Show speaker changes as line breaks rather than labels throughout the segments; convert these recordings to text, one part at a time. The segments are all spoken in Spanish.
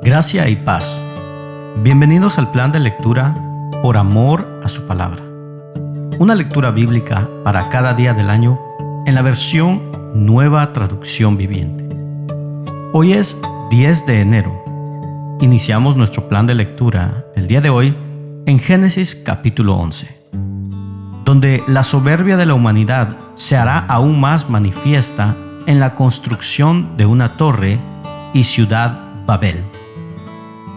Gracia y paz. Bienvenidos al plan de lectura Por amor a su palabra. Una lectura bíblica para cada día del año en la versión Nueva Traducción Viviente. Hoy es 10 de enero. Iniciamos nuestro plan de lectura el día de hoy en Génesis capítulo 11, donde la soberbia de la humanidad se hará aún más manifiesta en la construcción de una torre y ciudad Babel,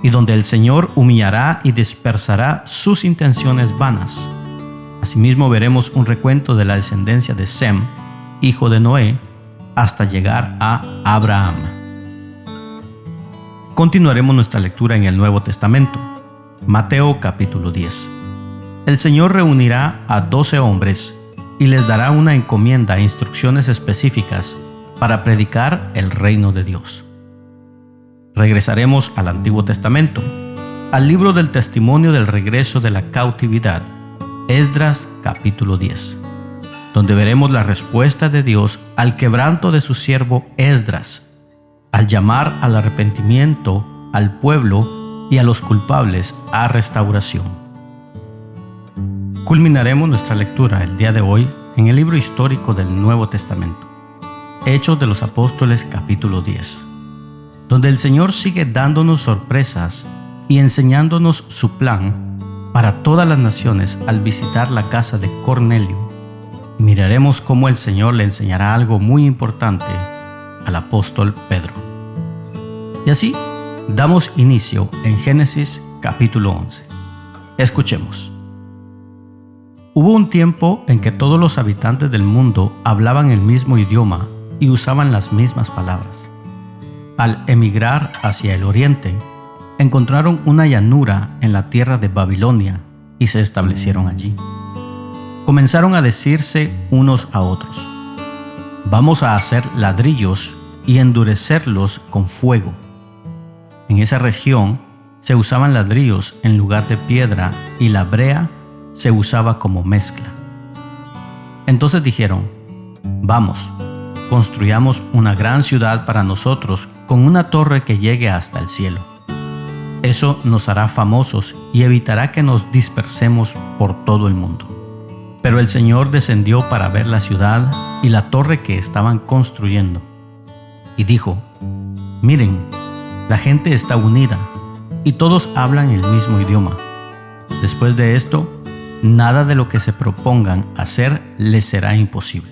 y donde el Señor humillará y dispersará sus intenciones vanas. Asimismo veremos un recuento de la descendencia de Sem, hijo de Noé, hasta llegar a Abraham. Continuaremos nuestra lectura en el Nuevo Testamento. Mateo capítulo 10. El Señor reunirá a 12 hombres y les dará una encomienda e instrucciones específicas para predicar el reino de Dios. Regresaremos al Antiguo Testamento, al libro del testimonio del regreso de la cautividad, Esdras capítulo 10, donde veremos la respuesta de Dios al quebranto de su siervo Esdras, al llamar al arrepentimiento al pueblo y a los culpables a restauración. Culminaremos nuestra lectura el día de hoy en el libro histórico del Nuevo Testamento, Hechos de los Apóstoles capítulo 10, donde el Señor sigue dándonos sorpresas y enseñándonos su plan para todas las naciones al visitar la casa de Cornelio. Miraremos cómo el Señor le enseñará algo muy importante al apóstol Pedro. Y así damos inicio en Génesis capítulo 11. Escuchemos. Hubo un tiempo en que todos los habitantes del mundo hablaban el mismo idioma y usaban las mismas palabras. Al emigrar hacia el oriente, encontraron una llanura en la tierra de Babilonia y se establecieron allí. Comenzaron a decirse unos a otros: vamos a hacer ladrillos y endurecerlos con fuego. En esa región se usaban ladrillos en lugar de piedra y la brea se usaba como mezcla. Entonces dijeron: vamos, construyamos una gran ciudad para nosotros con una torre que llegue hasta el cielo. Eso nos hará famosos y evitará que nos dispersemos por todo el mundo. Pero el Señor descendió para ver la ciudad y la torre que estaban construyendo. Y dijo: miren, la gente está unida y todos hablan el mismo idioma. Después de esto, nada de lo que se propongan hacer les será imposible.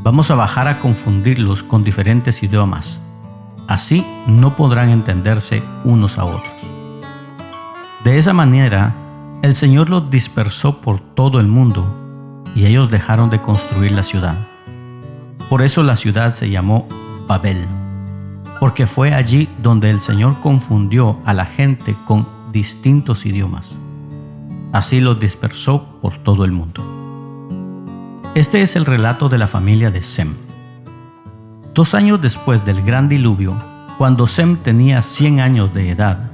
Vamos a bajar a confundirlos con diferentes idiomas. Así no podrán entenderse unos a otros. De esa manera, el Señor los dispersó por todo el mundo y ellos dejaron de construir la ciudad. Por eso la ciudad se llamó Babel, porque fue allí donde el Señor confundió a la gente con distintos idiomas. Así los dispersó por todo el mundo. Este es el relato de la familia de Sem. 2 años después del gran diluvio, cuando Sem tenía 100 años de edad,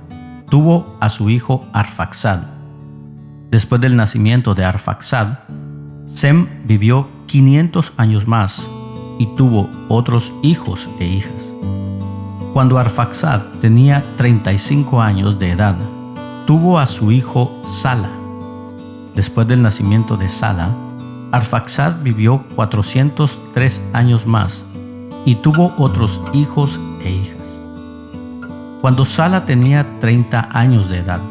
tuvo a su hijo Arfaxad. Después del nacimiento de Arfaxad, Sem vivió 500 años más y tuvo otros hijos e hijas. Cuando Arfaxad tenía 35 años de edad, tuvo a su hijo Sala. Después del nacimiento de Sala, Arfaxad vivió 403 años más y tuvo otros hijos e hijas. Cuando Sala tenía 30 años de edad,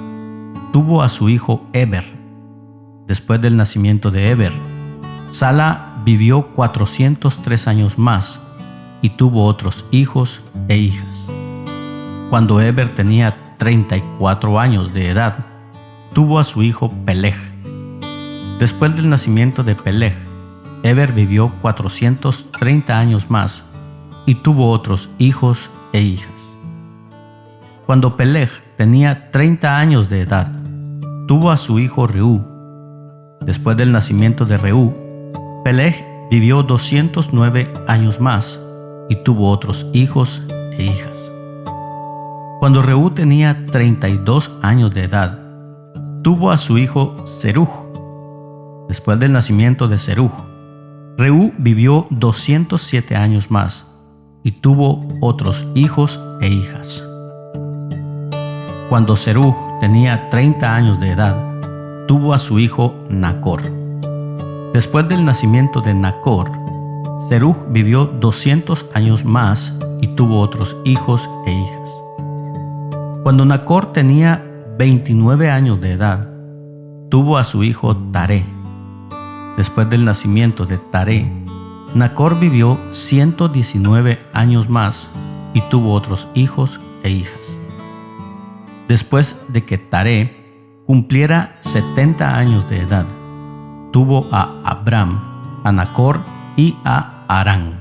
tuvo a su hijo Eber. Después del nacimiento de Eber, Sala vivió 403 años más y tuvo otros hijos e hijas. Cuando Eber tenía 34 años de edad, tuvo a su hijo Peleg. Después del nacimiento de Peleg, Eber vivió 430 años más y tuvo otros hijos e hijas. Cuando Peleg tenía 30 años de edad, tuvo a su hijo Reú. Después del nacimiento de Reú, Peleg vivió 209 años más y tuvo otros hijos e hijas. Cuando Reú tenía 32 años de edad, tuvo a su hijo Serug. Después del nacimiento de Serug, Reú vivió 207 años más y tuvo otros hijos e hijas. Cuando Serug tenía 30 años de edad, tuvo a su hijo Nacor. Después del nacimiento de Nacor, Serug vivió 200 años más y tuvo otros hijos e hijas. Cuando Nacor tenía 29 años de edad, tuvo a su hijo Taré. Después del nacimiento de Taré, Nacor vivió 119 años más y tuvo otros hijos e hijas. Después de que Taré cumpliera 70 años de edad, tuvo a Abram, a Nacor y a Harán.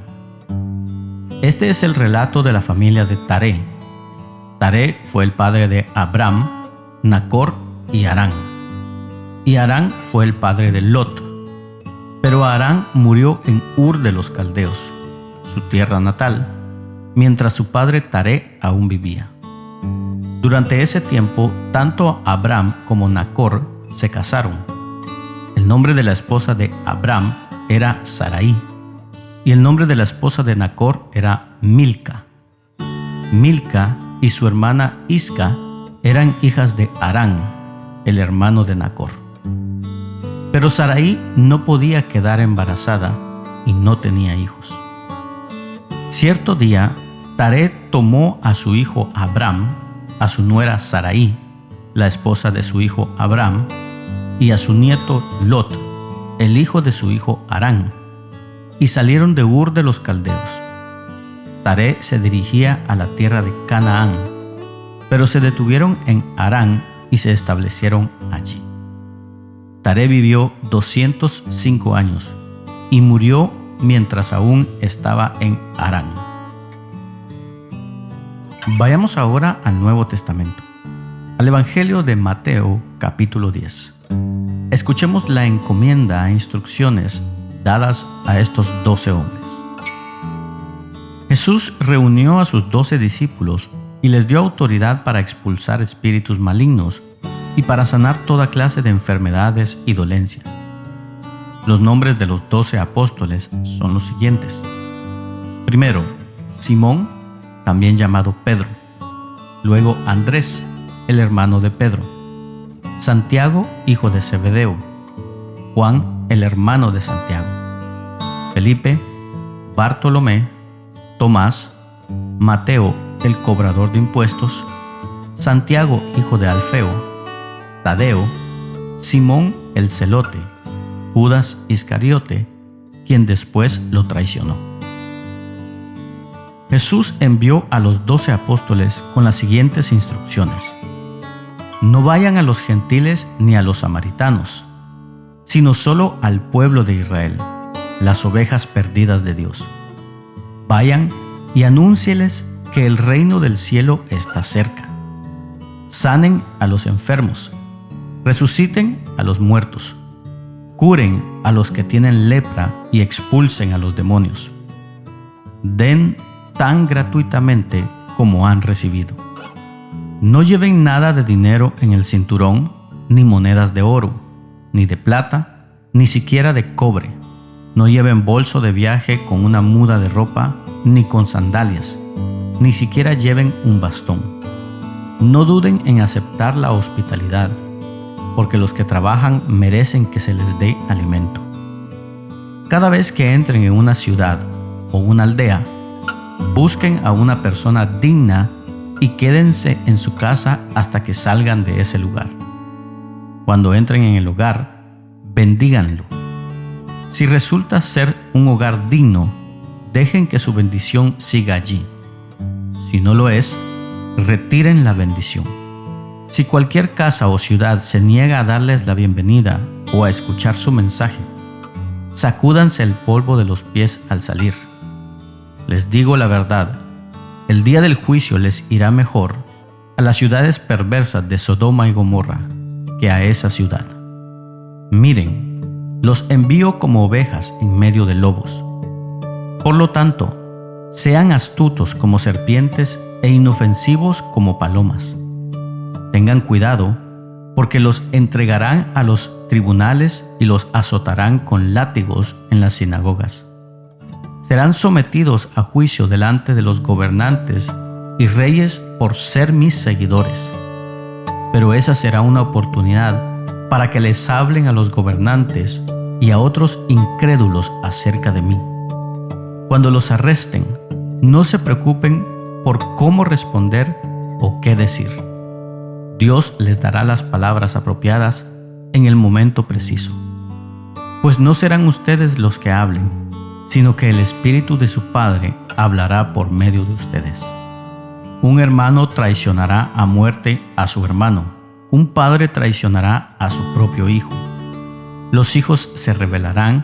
Este es el relato de la familia de Taré. Taré fue el padre de Abram, Nacor y Harán. Y Harán fue el padre de Lot. Pero Harán murió en Ur de los Caldeos, su tierra natal, mientras su padre Taré aún vivía. Durante ese tiempo, tanto Abram como Nacor se casaron. El nombre de la esposa de Abram era Sarai, y el nombre de la esposa de Nacor era Milca. Milca y su hermana Isca eran hijas de Harán, el hermano de Nacor. Pero Sarai no podía quedar embarazada y no tenía hijos. Cierto día, Taré tomó a su hijo Abram, a su nuera Sarai, la esposa de su hijo Abram, y a su nieto Lot, el hijo de su hijo Harán, y salieron de Ur de los Caldeos. Taré se dirigía a la tierra de Canaán, pero se detuvieron en Harán y se establecieron allí. Taré vivió 205 años y murió mientras aún estaba en Harán. Vayamos ahora al Nuevo Testamento, al Evangelio de Mateo, capítulo 10. Escuchemos la encomienda e instrucciones dadas a estos 12 hombres. Jesús reunió a sus 12 discípulos y les dio autoridad para expulsar espíritus malignos y para sanar toda clase de enfermedades y dolencias. Los nombres de los 12 apóstoles son los siguientes. Primero, Simón, también llamado Pedro. Luego Andrés, el hermano de Pedro. Santiago, hijo de Zebedeo. Juan, el hermano de Santiago. Felipe, Bartolomé, Tomás, Mateo, el cobrador de impuestos, Santiago, hijo de Alfeo, Tadeo, Simón el celote, Judas Iscariote, quien después lo traicionó. Jesús envió a los 12 apóstoles con las siguientes instrucciones: no vayan a los gentiles ni a los samaritanos, sino solo al pueblo de Israel, las ovejas perdidas de Dios. Vayan y anúncieles que el reino del cielo está cerca. Sanen a los enfermos, resuciten a los muertos, curen a los que tienen lepra y expulsen a los demonios. Den tan gratuitamente como han recibido. No lleven nada de dinero en el cinturón, ni monedas de oro, ni de plata, ni siquiera de cobre. No lleven bolso de viaje con una muda de ropa, ni con sandalias, ni siquiera lleven un bastón. No duden en aceptar la hospitalidad, porque los que trabajan merecen que se les dé alimento. Cada vez que entren en una ciudad o una aldea, busquen a una persona digna y quédense en su casa hasta que salgan de ese lugar. Cuando entren en el hogar, bendíganlo. Si resulta ser un hogar digno, dejen que su bendición siga allí. Si no lo es, retiren la bendición. Si cualquier casa o ciudad se niega a darles la bienvenida o a escuchar su mensaje, sacúdanse el polvo de los pies al salir. Les digo la verdad, el día del juicio les irá mejor a las ciudades perversas de Sodoma y Gomorra que a esa ciudad. Miren, los envío como ovejas en medio de lobos. Por lo tanto, sean astutos como serpientes e inofensivos como palomas. Tengan cuidado, porque los entregarán a los tribunales y los azotarán con látigos en las sinagogas. Serán sometidos a juicio delante de los gobernantes y reyes por ser mis seguidores. pero esa será una oportunidad para que les hablen a los gobernantes y a otros incrédulos acerca de mí. Cuando los arresten, no se preocupen por cómo responder o qué decir. Dios les dará las palabras apropiadas en el momento preciso. Pues no serán ustedes los que hablen, sino que el Espíritu de su Padre hablará por medio de ustedes. Un hermano traicionará a muerte a su hermano. Un padre traicionará a su propio hijo. Los hijos se rebelarán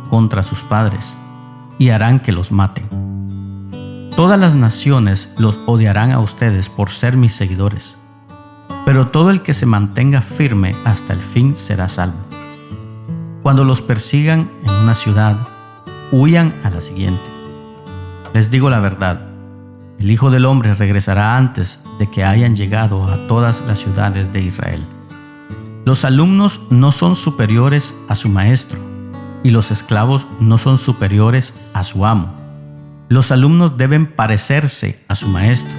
contra sus padres y harán que los maten. Todas las naciones los odiarán a ustedes por ser mis seguidores, pero todo el que se mantenga firme hasta el fin será salvo. Cuando los persigan en una ciudad, huyan a la siguiente. Les digo la verdad, el Hijo del Hombre regresará antes de que hayan llegado a todas las ciudades de Israel. Los alumnos no son superiores a su maestro, y los esclavos no son superiores a su amo. Los alumnos deben parecerse a su maestro,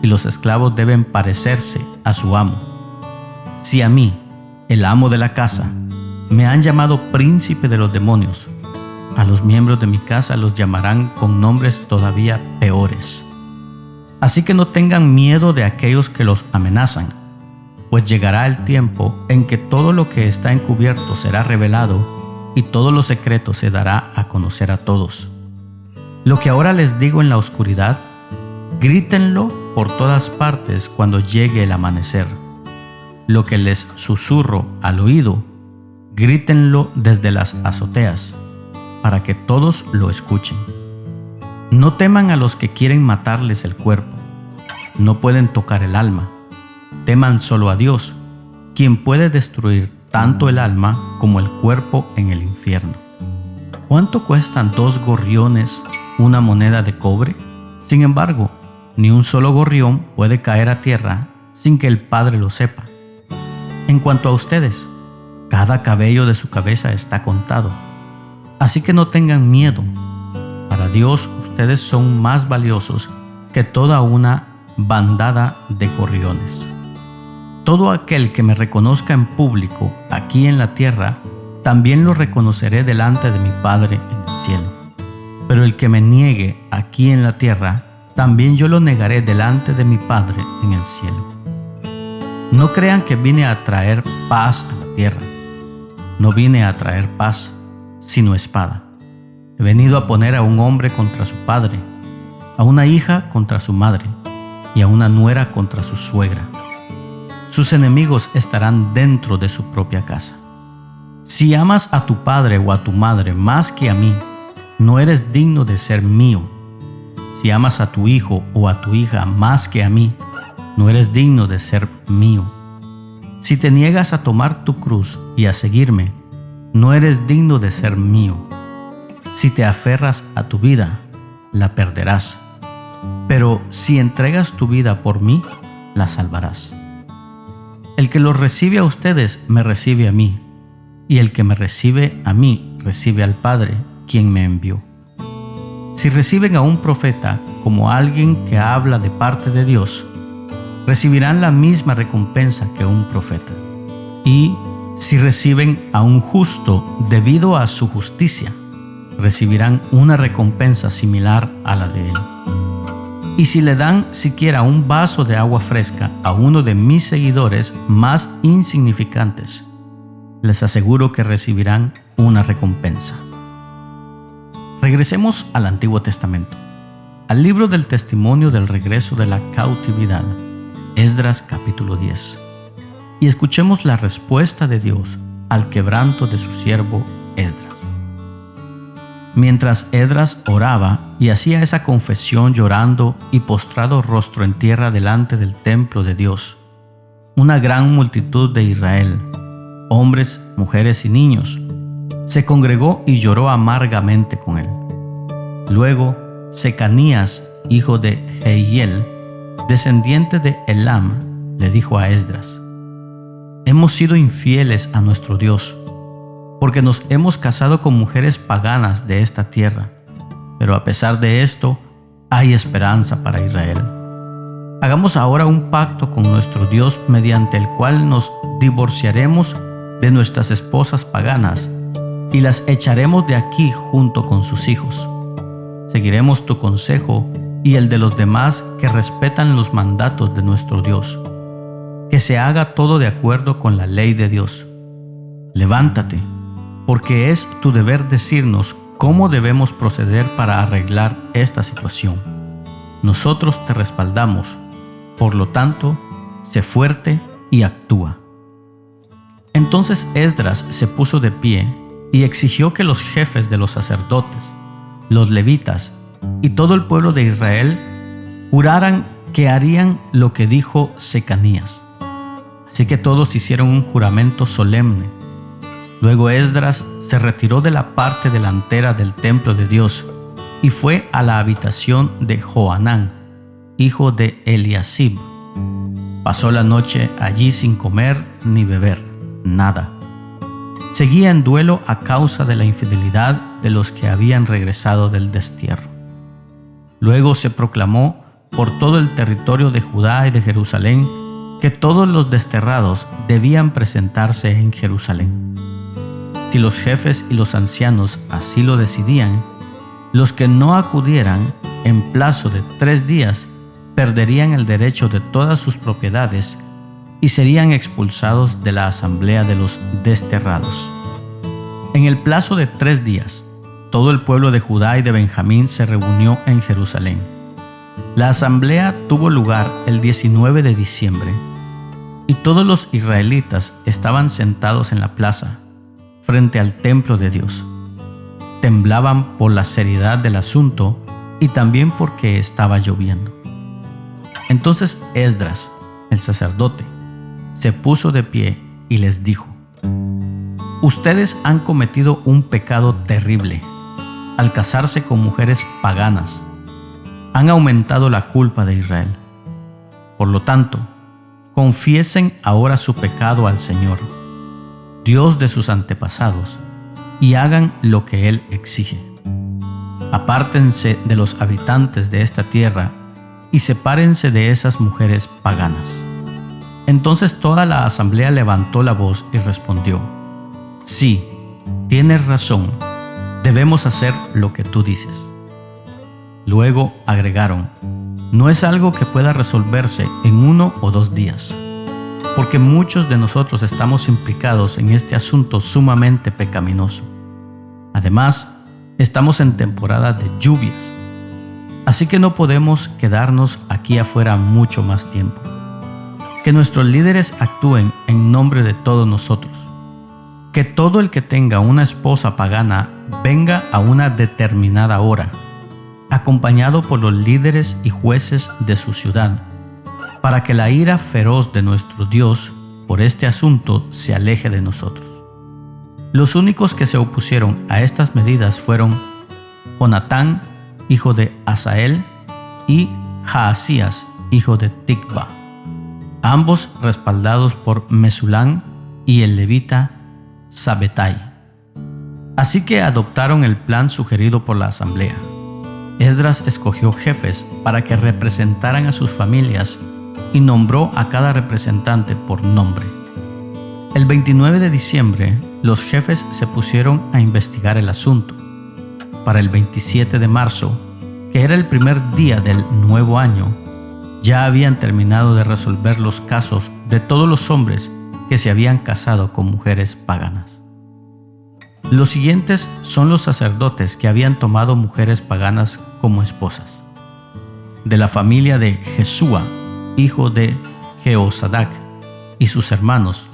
y los esclavos deben parecerse a su amo. Si a mí, el amo de la casa, me han llamado príncipe de los demonios, a los miembros de mi casa los llamarán con nombres todavía peores. Así que no tengan miedo de aquellos que los amenazan, pues llegará el tiempo en que todo lo que está encubierto será revelado y todo lo secreto se dará a conocer a todos. Lo que ahora les digo en la oscuridad, grítenlo por todas partes cuando llegue el amanecer. Lo que les susurro al oído, grítenlo desde las azoteas, para que todos lo escuchen. No teman a los que quieren matarles el cuerpo. No pueden tocar el alma. Teman solo a Dios, quien puede destruir tanto el alma como el cuerpo en el infierno. ¿Cuánto cuestan 2 gorriones una moneda de cobre? Sin embargo, ni un solo gorrión puede caer a tierra sin que el Padre lo sepa. En cuanto a ustedes, cada cabello de su cabeza está contado. Así que no tengan miedo. Para Dios, ustedes son más valiosos que toda una bandada de gorriones. Todo aquel que me reconozca en público aquí en la tierra, también lo reconoceré delante de mi Padre en el cielo. Pero el que me niegue aquí en la tierra, también yo lo negaré delante de mi Padre en el cielo. No crean que vine a traer paz a la tierra. No vine a traer paz, sino espada. He venido a poner a un hombre contra su padre, a una hija contra su madre y a una nuera contra su suegra. Sus enemigos estarán dentro de su propia casa. Si amas a tu padre o a tu madre más que a mí, no eres digno de ser mío. Si amas a tu hijo o a tu hija más que a mí, no eres digno de ser mío. Si te niegas a tomar tu cruz y a seguirme, no eres digno de ser mío. Si te aferras a tu vida, la perderás. Pero si entregas tu vida por mí, la salvarás. El que los recibe a ustedes, me recibe a mí. Y el que me recibe a mí, recibe al Padre, quien me envió. Si reciben a un profeta como alguien que habla de parte de Dios, recibirán la misma recompensa que un profeta. Y si reciben a un justo debido a su justicia, recibirán una recompensa similar a la de él. Y si le dan siquiera un vaso de agua fresca a uno de mis seguidores más insignificantes, les aseguro que recibirán una recompensa. Regresemos al Antiguo Testamento, al libro del testimonio del regreso de la cautividad, Esdras capítulo 10, y escuchemos la respuesta de Dios al quebranto de su siervo Esdras. Mientras Esdras oraba y hacía esa confesión llorando y postrado rostro en tierra delante del templo de Dios, una gran multitud de Israel, hombres, mujeres y niños, se congregó y lloró amargamente con él. Luego, Secanías, hijo de Jehiel, descendiente de Elam, le dijo a Esdras: «Hemos sido infieles a nuestro Dios, porque nos hemos casado con mujeres paganas de esta tierra, pero a pesar de esto, hay esperanza para Israel. Hagamos ahora un pacto con nuestro Dios mediante el cual nos divorciaremos de nuestras esposas paganas y las echaremos de aquí junto con sus hijos. Seguiremos tu consejo y el de los demás que respetan los mandatos de nuestro Dios. Que se haga todo de acuerdo con la ley de Dios. Levántate, porque es tu deber decirnos cómo debemos proceder para arreglar esta situación. Nosotros te respaldamos, por lo tanto, sé fuerte y actúa. Entonces Esdras se puso de pie y exigió que los jefes de los sacerdotes, los levitas y todo el pueblo de Israel juraran que harían lo que dijo Secanías. Así que todos hicieron un juramento solemne. Luego Esdras se retiró de la parte delantera del templo de Dios y fue a la habitación de Johanán, hijo de Eliasib. Pasó la noche allí sin comer ni beber nada. Seguía en duelo a causa de la infidelidad de los que habían regresado del destierro. Luego se proclamó por todo el territorio de Judá y de Jerusalén que todos los desterrados debían presentarse en Jerusalén. Si los jefes y los ancianos así lo decidían, los que no acudieran en plazo de 3 días perderían el derecho de todas sus propiedades y serían expulsados de la asamblea de los desterrados. En el plazo de 3 días, todo el pueblo de Judá y de Benjamín se reunió en Jerusalén. La asamblea tuvo lugar el 19 de diciembre, y todos los israelitas estaban sentados en la plaza, frente al templo de Dios. Temblaban por la seriedad del asunto y también porque estaba lloviendo. Entonces Esdras, el sacerdote, se puso de pie y les dijo: Ustedes han cometido un pecado terrible al casarse con mujeres paganas. Han aumentado la culpa de Israel. Por lo tanto, confiesen ahora su pecado al Señor, Dios de sus antepasados, y hagan lo que Él exige. Apártense de los habitantes de esta tierra y sepárense de esas mujeres paganas. Entonces toda la asamblea levantó la voz y respondió: Sí, tienes razón, debemos hacer lo que tú dices. Luego agregaron: No es algo que pueda resolverse en 1 o 2 días, porque muchos de nosotros estamos implicados en este asunto sumamente pecaminoso. Además, estamos en temporada de lluvias, así que no podemos quedarnos aquí afuera mucho más tiempo. Que nuestros líderes actúen en nombre de todos nosotros. Que todo el que tenga una esposa pagana venga a una determinada hora, acompañado por los líderes y jueces de su ciudad, para que la ira feroz de nuestro Dios por este asunto se aleje de nosotros. Los únicos que se opusieron a estas medidas fueron Jonatán, hijo de Asael, y Jaasías, hijo de Tikva, ambos respaldados por Mesulán y el levita Sabetai. Así que adoptaron el plan sugerido por la asamblea. Esdras escogió jefes para que representaran a sus familias y nombró a cada representante por nombre. El 29 de diciembre, los jefes se pusieron a investigar el asunto. Para el 27 de marzo, que era el primer día del nuevo año, ya habían terminado de resolver los casos de todos los hombres que se habían casado con mujeres paganas. Los siguientes son los sacerdotes que habían tomado mujeres paganas como esposas. De la familia de Jesúa, hijo de Jehosadac, y sus hermanos,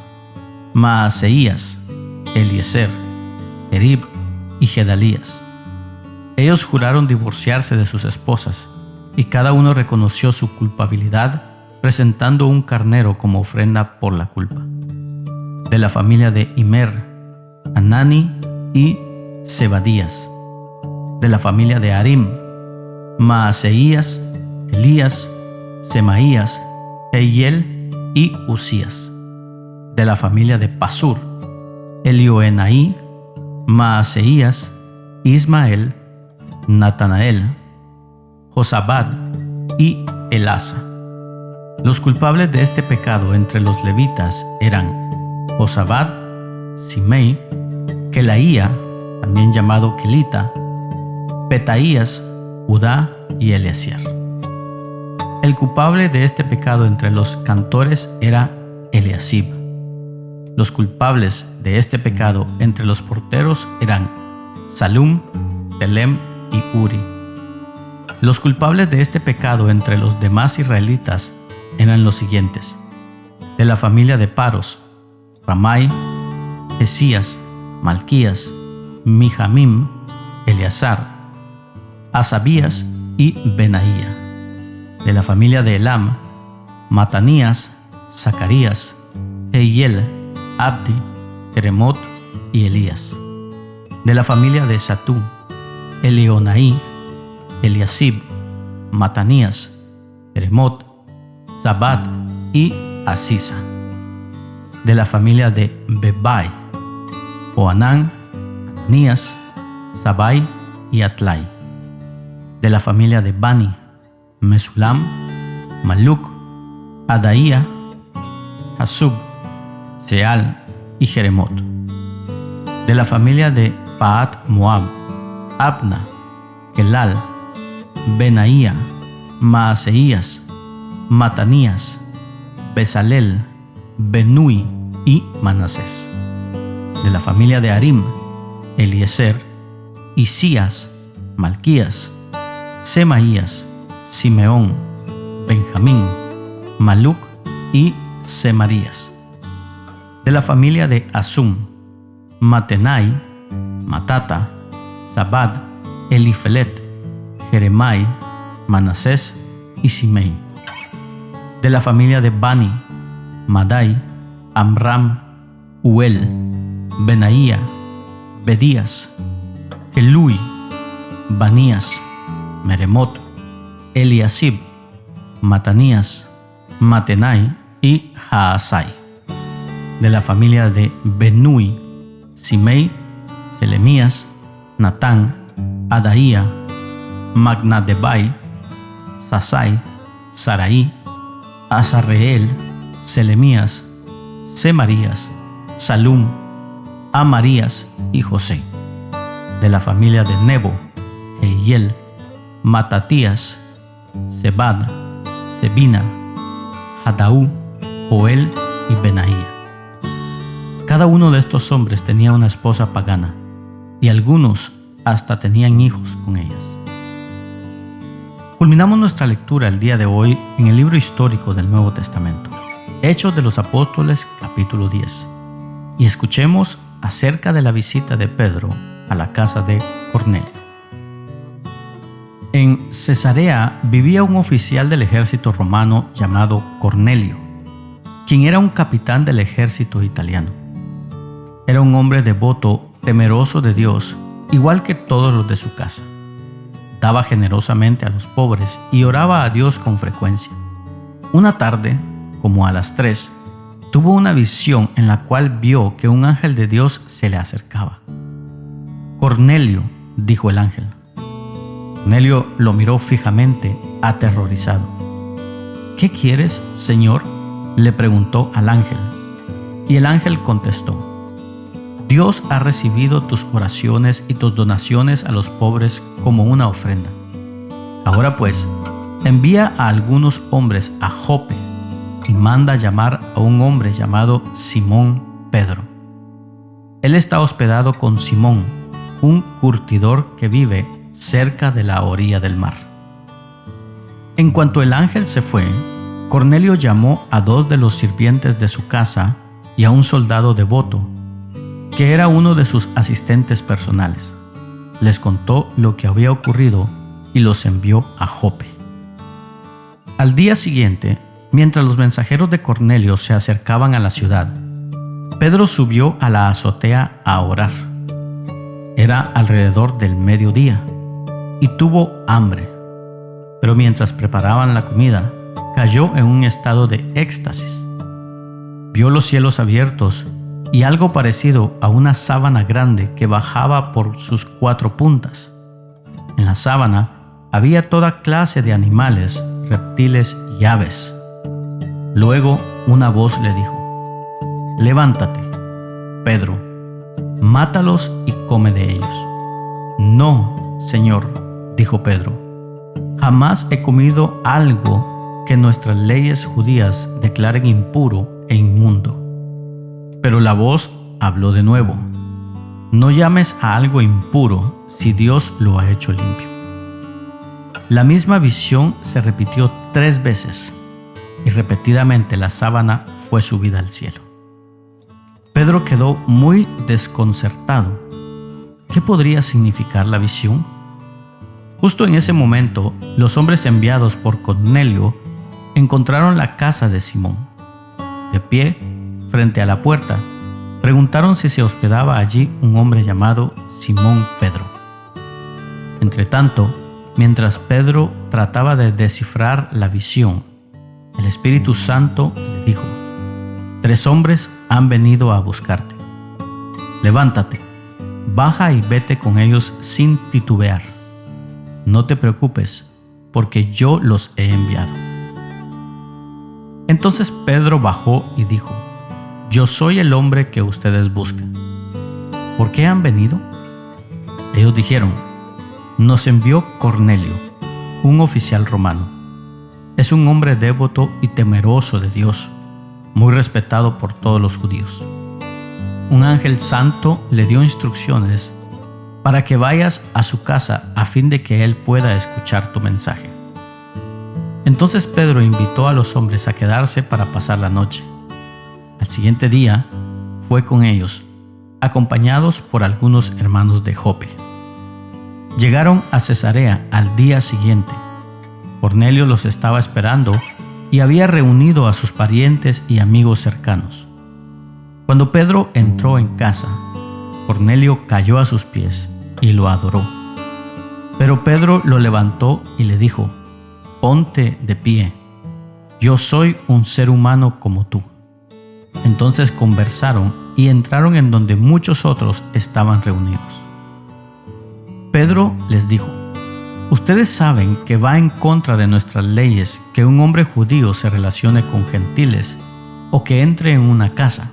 Maaseías, Eliezer, Erib y Gedalías. Ellos juraron divorciarse de sus esposas, y cada uno reconoció su culpabilidad presentando un carnero como ofrenda por la culpa. De la familia de Imer, Anani y Zebadías. De la familia de Harim, Maaseías, Elías, Semaías, Eiel y Usías. De la familia de Pasur, Elioenai, Maaseías, Ismael, Natanael, Josabad y Elasa. Los culpables de este pecado entre los levitas eran Jozabad, Simei, Kelaía, también llamado Kelita, Petaías, Judá y Eliezer. El culpable de este pecado entre los cantores era Eliasib. Los culpables de este pecado entre los porteros eran Salum, Telem y Uri. Los culpables de este pecado entre los demás israelitas eran los siguientes: de la familia de Paros, Ramai, Esías, Malquías, Mijamim, Eleazar, Asabías y Benaía; de la familia de Elam, Matanías, Zacarías, Jehiel, Abdi, Jeremot y Elías; de la familia de Satú, Elionaí, Eliasib, Matanías, Jeremot, Zabad y Asisa; de la familia de Bebai, Joanán, Ananías, Sabai y Atlai; de la familia de Bani, Mesulam, Maluc, Adaía, Hasub, Seal y Jeremot; de la familia de Pahat Moab, Abna, Kelal, Benaía, Maaseías, Matanías, Bezalel, Benui y Manasés; de la familia de Arim, Eliezer, Isías, Malquías, Semaías, Simeón, Benjamín, Maluc y Semarías; de la familia de Asum, Matenai, Matata, Zabad, Elifelet, Jeremai, Manasés y Simei; de la familia de Bani, Madai, Amram, Uel, Benaía, Bedías, Kelui, Banías, Meremot, Eliasib, Matanías, Matenai y Jaasai; de la familia de Benui, Simei, Selemías, Natán, Adaía, Magnadebai, Sasai, Saraí, Azarreel, Selemías, Semarías, Salum, Amarías y José; de la familia de Nebo, Jehiel, Matatías, Sebad, Sebina, Hadaú, Joel y Benaía. Cada uno de estos hombres tenía una esposa pagana, y algunos hasta tenían hijos con ellas. Culminamos nuestra lectura el día de hoy en el libro histórico del Nuevo Testamento, Hechos de los Apóstoles, capítulo 10, y escuchemos acerca de la visita de Pedro a la casa de Cornelio. En Cesarea vivía un oficial del ejército romano llamado Cornelio, quien era un capitán del ejército italiano. Era un hombre devoto, temeroso de Dios, igual que todos los de su casa. Daba generosamente a los pobres y oraba a Dios con frecuencia. Una tarde, como a las 3, tuvo una visión en la cual vio que un ángel de Dios se le acercaba. «Cornelio», dijo el ángel. Cornelio lo miró fijamente, aterrorizado. «¿Qué quieres, Señor?», le preguntó al ángel. Y el ángel contestó: «Dios ha recibido tus oraciones y tus donaciones a los pobres como una ofrenda. Ahora pues, envía a algunos hombres a Jope y manda llamar a un hombre llamado Simón Pedro. Él está hospedado con Simón, un curtidor que vive cerca de la orilla del mar». En cuanto el ángel se fue, Cornelio llamó a 2 de los sirvientes de su casa y a un soldado devoto, que era uno de sus asistentes personales. Les contó lo que había ocurrido y los envió a Jope. Al día siguiente, mientras los mensajeros de Cornelio se acercaban a la ciudad, Pedro subió a la azotea a orar. Era alrededor del mediodía y tuvo hambre, pero mientras preparaban la comida, cayó en un estado de éxtasis. Vio los cielos abiertos y algo parecido a una sábana grande que bajaba por sus 4 puntas. En la sábana había toda clase de animales, reptiles y aves. Luego una voz le dijo: «Levántate, Pedro, mátalos y come de ellos». «No, Señor», dijo Pedro, «jamás he comido algo que nuestras leyes judías declaren impuro e inmundo». Pero la voz habló de nuevo: «No llames a algo impuro si Dios lo ha hecho limpio». La misma visión se repitió 3 veces y repetidamente la sábana fue subida al cielo. Pedro quedó muy desconcertado. ¿Qué podría significar la visión? Justo en ese momento, los hombres enviados por Cornelio encontraron la casa de Simón. De pie, frente a la puerta, preguntaron si se hospedaba allí un hombre llamado Simón Pedro. Entretanto, mientras Pedro trataba de descifrar la visión, el Espíritu Santo le dijo: «3 hombres han venido a buscarte. Levántate, baja y vete con ellos sin titubear. No te preocupes, porque yo los he enviado». Entonces Pedro bajó y dijo: «Yo soy el hombre que ustedes buscan. ¿Por qué han venido?». Ellos dijeron: «Nos envió Cornelio, un oficial romano. Es un hombre devoto y temeroso de Dios, muy respetado por todos los judíos. Un ángel santo le dio instrucciones para que vayas a su casa a fin de que él pueda escuchar tu mensaje». Entonces Pedro invitó a los hombres a quedarse para pasar la noche. Al siguiente día fue con ellos, acompañados por algunos hermanos de Jope. Llegaron a Cesarea al día siguiente. Cornelio los estaba esperando y había reunido a sus parientes y amigos cercanos. Cuando Pedro entró en casa, Cornelio cayó a sus pies y lo adoró. Pero Pedro lo levantó y le dijo: «Ponte de pie, yo soy un ser humano como tú». Entonces conversaron y entraron en donde muchos otros estaban reunidos. Pedro les dijo: «Ustedes saben que va en contra de nuestras leyes que un hombre judío se relacione con gentiles o que entre en una casa.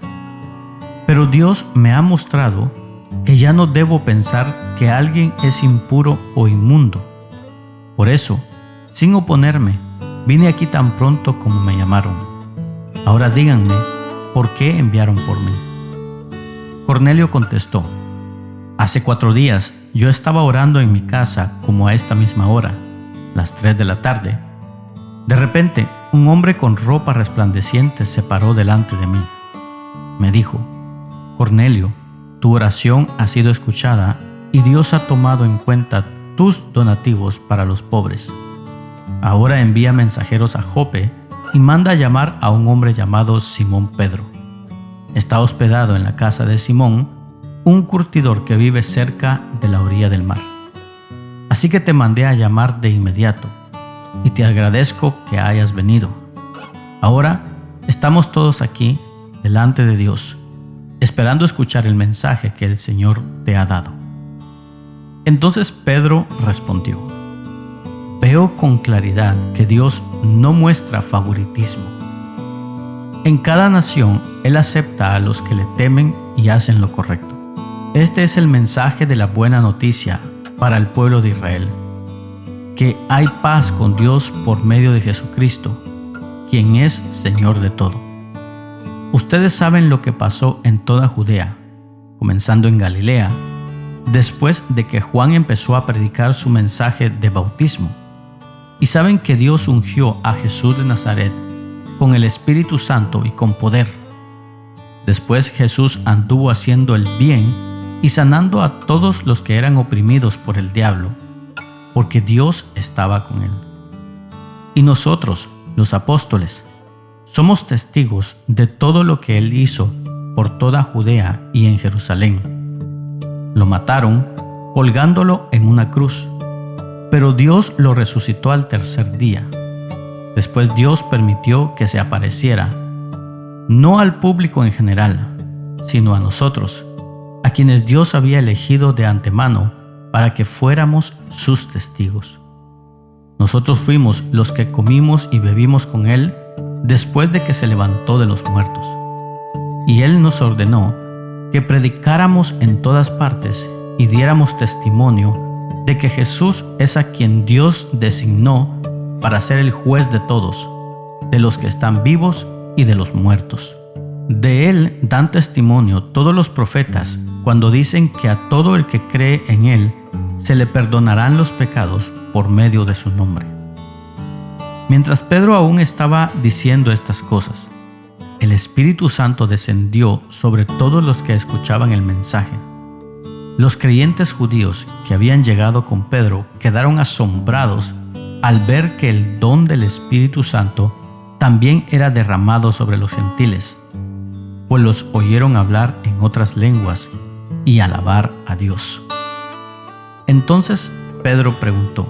Pero Dios me ha mostrado que ya no debo pensar que alguien es impuro o inmundo. Por eso, sin oponerme, vine aquí tan pronto como me llamaron. Ahora díganme, ¿por qué enviaron por mí?». Cornelio contestó: «Hace 4 días yo estaba orando en mi casa como a esta misma hora, las 3 de la tarde. De repente, un hombre con ropa resplandeciente se paró delante de mí. Me dijo: Cornelio, tu oración ha sido escuchada y Dios ha tomado en cuenta tus donativos para los pobres. Ahora envía mensajeros a Jope y manda a llamar a un hombre llamado Simón Pedro. Está hospedado en la casa de Simón, un curtidor que vive cerca de la orilla del mar. Así que te mandé a llamar de inmediato y te agradezco que hayas venido. Ahora estamos todos aquí delante de Dios, esperando escuchar el mensaje que el Señor te ha dado». Entonces Pedro respondió: «Veo con claridad que Dios no muestra favoritismo. En cada nación Él acepta a los que le temen y hacen lo correcto. Este es el mensaje de la buena noticia para el pueblo de Israel, que hay paz con Dios por medio de Jesucristo, quien es Señor de todo. Ustedes saben lo que pasó en toda Judea, comenzando en Galilea, después de que Juan empezó a predicar su mensaje de bautismo. Y saben que Dios ungió a Jesús de Nazaret con el Espíritu Santo y con poder. Después Jesús anduvo haciendo el bien y sanando a todos los que eran oprimidos por el diablo, porque Dios estaba con él. Y nosotros, los apóstoles, somos testigos de todo lo que él hizo por toda Judea y en Jerusalén. Lo mataron colgándolo en una cruz, pero Dios lo resucitó al 3er día. Después Dios permitió que se apareciera, no al público en general, sino a nosotros, a quienes Dios había elegido de antemano para que fuéramos sus testigos. Nosotros fuimos los que comimos y bebimos con Él después de que se levantó de los muertos. Y Él nos ordenó que predicáramos en todas partes y diéramos testimonio de que Jesús es a quien Dios designó para ser el juez de todos, de los que están vivos y de los muertos. De Él dan testimonio todos los profetas cuando dicen que a todo el que cree en Él se le perdonarán los pecados por medio de su nombre. Mientras Pedro aún estaba diciendo estas cosas, el Espíritu Santo descendió sobre todos los que escuchaban el mensaje. Los creyentes judíos que habían llegado con Pedro quedaron asombrados al ver que el don del Espíritu Santo también era derramado sobre los gentiles, pues los oyeron hablar en otras lenguas y alabar a Dios. Entonces Pedro preguntó: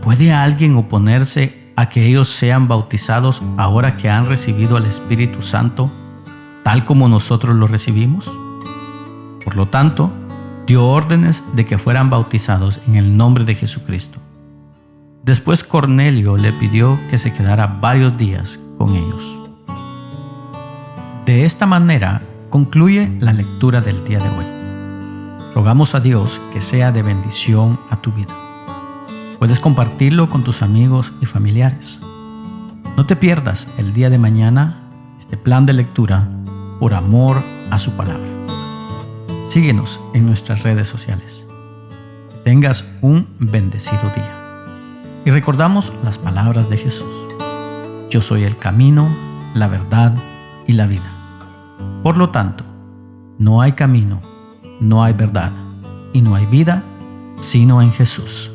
¿puede alguien oponerse a que ellos sean bautizados ahora que han recibido el Espíritu Santo, tal como nosotros lo recibimos? Por lo tanto, dio órdenes de que fueran bautizados en el nombre de Jesucristo. Después Cornelio le pidió que se quedara varios días con ellos. De esta manera concluye la lectura del día de hoy. Rogamos a Dios que sea de bendición a tu vida. Puedes compartirlo con tus amigos y familiares. No te pierdas el día de mañana este plan de lectura por amor a su palabra. Síguenos en nuestras redes sociales. Que tengas un bendecido día. Y recordamos las palabras de Jesús: yo soy el camino, la verdad y la vida. Por lo tanto, no hay camino, no hay verdad y no hay vida sino en Jesús.